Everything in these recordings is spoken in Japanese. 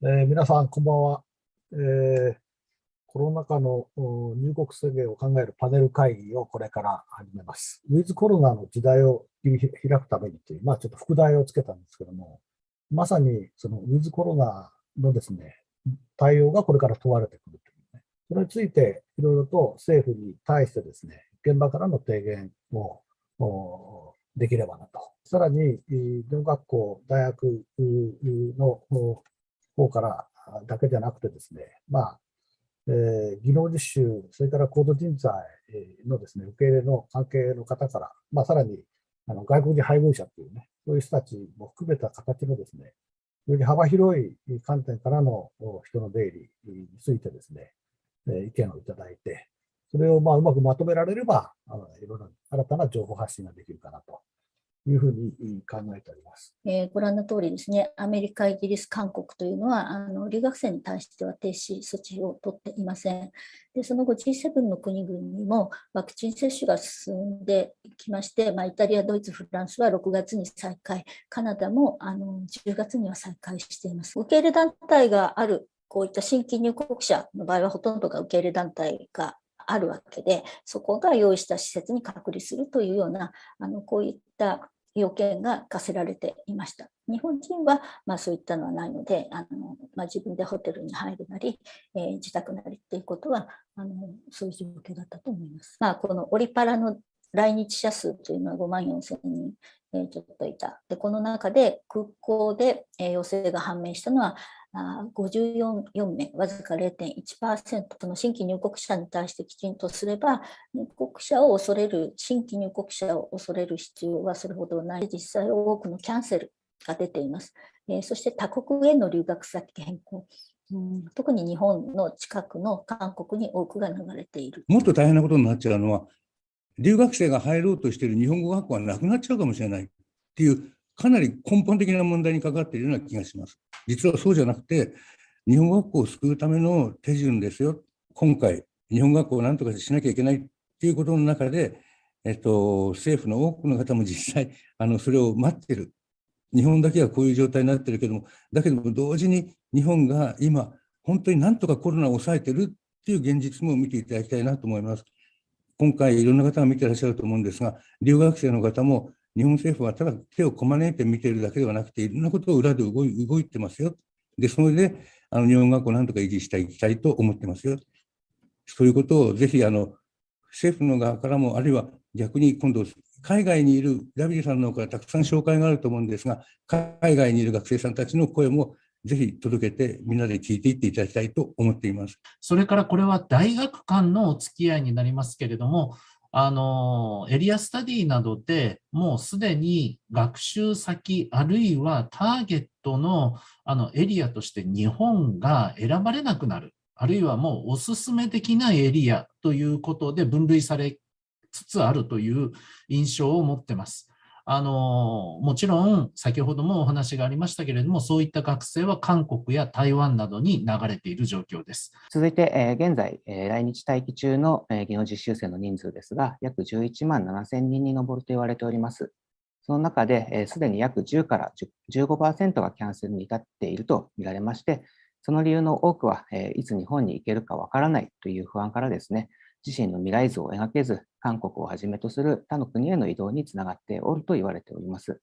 皆さん、こんばんは。えーコロナ禍の入国制限を考えるパネル会議をこれから始めます。ウィズコロナの時代を切り開くためにという、ちょっと副題をつけたんですけども、まさにそのウィズコロナのですね、対応がこれから問われてくるというね。それについていろいろと政府に対してですね、現場からの提言をできればなと。さらに、日本学校、大学の方からだけじゃなくてですね、技能実習、それから高度人材のですね、受け入れの関係の方から、さらに外国人配偶者というね、そういう人たちも含めた形のですね、より幅広い観点からの人の出入りについてですね、意見をいただいて、それをうまくまとめられれば、いろんな新たな情報発信ができるかなというふうに考えております。ご覧の通りですね、アメリカ、イギリス、韓国というのは留学生に対しては停止措置を取っていません。で、その後 G7 の国々にもワクチン接種が進んできまして、イタリア、ドイツ、フランスは6月に再開、カナダも10月には再開しています。受け入れ団体があるこういった新規入国者の場合はほとんどが受け入れ団体があるわけで、そこが用意した施設に隔離するというようなこういった要件が課せられていました。日本人はそういったのはないので、自分でホテルに入るなり、自宅なりっていうことはそういう状況だったと思います。このオリパラの来日者数というのは5万4千人、ちょっといた。で、この中で空港で、陽性が判明したのは54名、わずか 0.1%、その新規入国者に対してきちんとすれば、入国者を恐れる、新規入国者を恐れる必要はそれほどない。実際多くのキャンセルが出ています。そして他国への留学先変更。特に日本の近くの韓国に多くが流れている。もっと大変なことになっちゃうのは、留学生が入ろうとしている日本語学校はなくなっちゃうかもしれないっていう、かなり根本的な問題にかかっているような気がします。実はそうじゃなくて、日本語学校を救うための手順ですよ。今回、日本学校を何とかしなきゃいけないっていうことの中で、政府の多くの方も実際、それを待ってる。日本だけはこういう状態になってるけども、だけども同時に日本が今、本当になんとかコロナを抑えてるっていう現実も見ていただきたいなと思います。今回いろんな方が見てらっしゃると思うんですが、留学生の方も日本政府はただ手をこまねいて見ているだけではなくて、いろんなことを裏で動いてますよ。で、それで日本学校をなんとか維持していきたいと思ってますよ。そういうことをぜひ政府の側からも、あるいは逆に今度海外にいるダビデさんの方からたくさん紹介があると思うんですが、海外にいる学生さんたちの声もぜひ届けて、みんなで聞いていっていただきたいと思っています。それからこれは大学間のお付き合いになりますけれども、エリアスタディなどでもうすでに学習先、あるいはターゲットのエリアとして日本が選ばれなくなる、あるいはもうお勧め的なエリアということで分類されつつあるという印象を持っています。もちろん先ほどもお話がありましたけれども、そういった学生は韓国や台湾などに流れている状況です。続いて、現在、来日待機中の技能実習生の人数ですが、約11万7千人に上ると言われております。その中で、すでに約10から15% がキャンセルに至っていると見られまして、その理由の多くは、いつ日本に行けるかわからないという不安からですね、自身の未来図を描けず、韓国をはじめとする他の国への移動につながっておると言われております。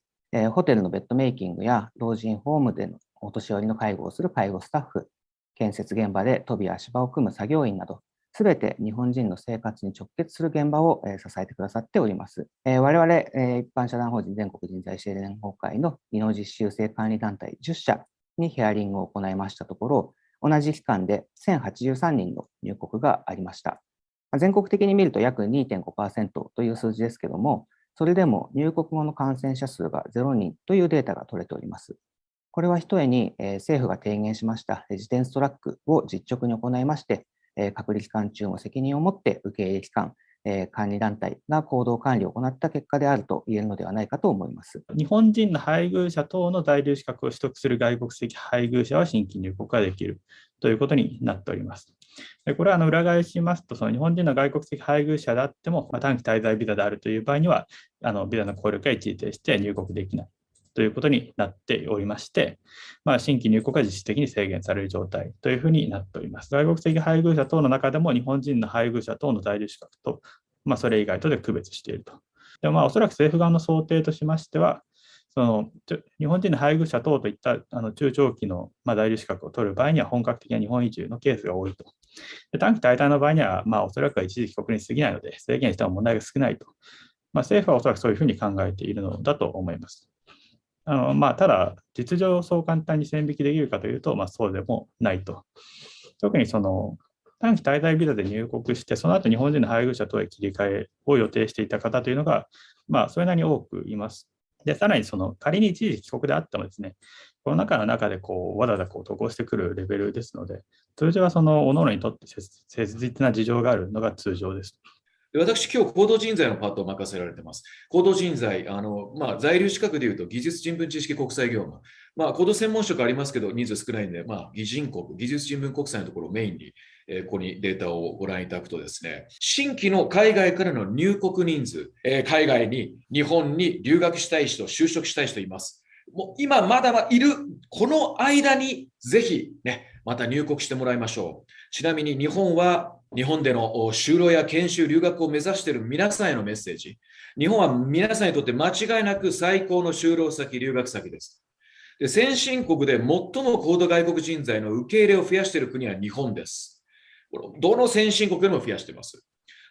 ホテルのベッドメイキングや老人ホームでのお年寄りの介護をする介護スタッフ、建設現場で飛び足場を組む作業員など、すべて日本人の生活に直結する現場を支えてくださっております。我々、一般社団法人全国人材支援連合会の技能実習生管理団体10社にヒアリングを行いましたところ、同じ期間で1083人の入国がありました。全国的に見ると約 2.5% という数字ですけども、それでも入国後の感染者数が0人というデータが取れております。これはひとえに政府が提言しましたレジデンストラックを実直に行いまして、隔離期間中も責任を持って受け入れ機関、管理団体が行動管理を行った結果であると言えるのではないかと思います。日本人の配偶者等の在留資格を取得する外国籍配偶者は新規入国ができるということになっております。これは裏返しますと、その日本人の外国籍配偶者であっても、短期滞在ビザであるという場合には、ビザの効力が一時停止して入国できないということになっておりまして、新規入国が実質的に制限される状態というふうになっております。外国籍配偶者等の中でも日本人の配偶者等の在留資格と、それ以外とで区別していると。でもおそらく政府側の想定としましては、日本人の配偶者等といった中長期の在留資格を取る場合には本格的な日本移住のケースが多いと。で短期滞在の場合には、おそらくは一時帰国に過ぎないので、制限しても問題が少ないと。政府はおそらくそういうふうに考えているのだと思います。ただ、実情そう簡単に線引きできるかというと、そうでもないと。特に短期滞在ビザで入国して、その後日本人の配偶者等へ切り替えを予定していた方というのが、それなりに多くいます。で、さらに仮に一時帰国であってもですね、コロナ禍の中でわざわざ渡航してくるレベルですので、通常は各々にとって切実な事情があるのが通常です。私、今日、高度人材のパートを任せられています。高度人材、在留資格でいうと、技術人文知識国際業務。高度専門職ありますけど、人数少ないんで、技人国、技術人文国際のところをメインに、ここにデータをご覧いただくとですね、新規の海外からの入国人数、海外に、日本に留学したい人、就職したい人います。もう今まだいる、この間にぜひね、また入国してもらいましょう。ちなみに日本は、日本での就労や研修、留学を目指している皆さんへのメッセージ。日本は皆さんにとって間違いなく最高の就労先、留学先です。で、先進国で最も高度外国人材の受け入れを増やしている国は日本です。どの先進国でも増やしています。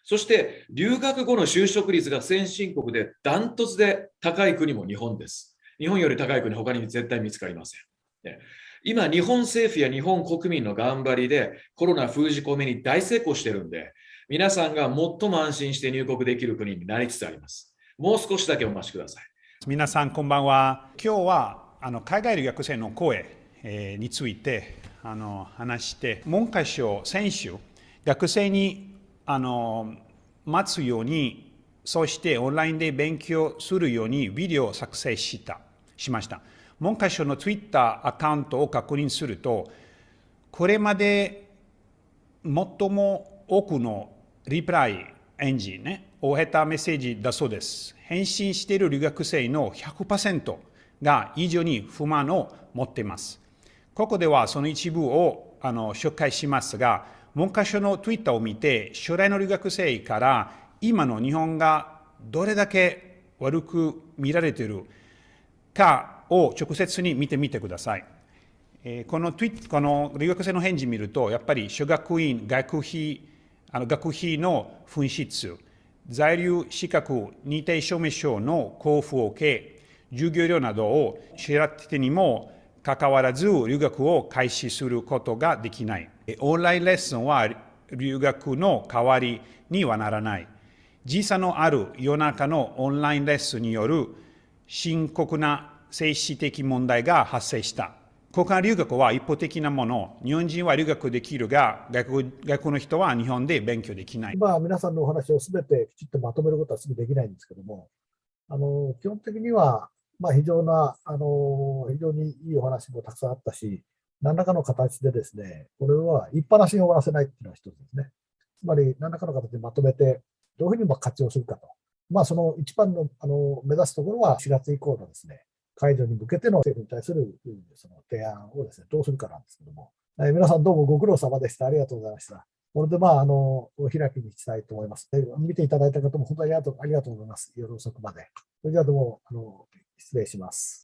そして、留学後の就職率が先進国でダントツで高い国も日本です。日本より高い国、他に絶対見つかりません。ね、今、日本政府や日本国民の頑張りでコロナ封じ込めに大成功してるんで、皆さんが最も安心して入国できる国になりつつあります。もう少しだけお待ちください。皆さん、こんばんは。今日は海外留学生の声について話して、文科省、先週、学生に待つように、そしてオンラインで勉強するようにビデオを作成しました。文科省のツイッターアカウントを確認すると、これまで最も多くのリプライエンジンを経たメッセージだそうです。返信している留学生の 100% が以上に不満を持っています。ここではその一部を紹介しますが、文科省のツイッターを見て、将来の留学生から今の日本がどれだけ悪く見られているかを直接に見てみてください。この留学生の返事を見ると、やっぱり奨学金、学費の紛失、在留資格認定証明書の交付を受け、授業料などを支払ってにもかかわらず留学を開始することができない。オンラインレッスンは留学の代わりにはならない。時差のある夜中のオンラインレッスンによる深刻な政治的問題が発生した。交換留学は一方的なもの。日本人は留学できるが、外国の人は日本で勉強できない。皆さんのお話をすべてきちっとまとめることはすぐできないんですけども、基本的には、非常にいいお話もたくさんあったし、何らかの形でですね、これは一般なしに終わらせないっていうのが一つですね。つまり、何らかの形でまとめて、どういうふうに活用するかと。その一番の目指すところは4月以降のですね、解除に向けての政府に対するその提案をですね、どうするかなんですけども、皆さんどうもご苦労様でした。ありがとうございました。これでお開きにしたいと思います。見ていただいた方も本当にありがとうございます。夜遅くまで。それではどうも失礼します。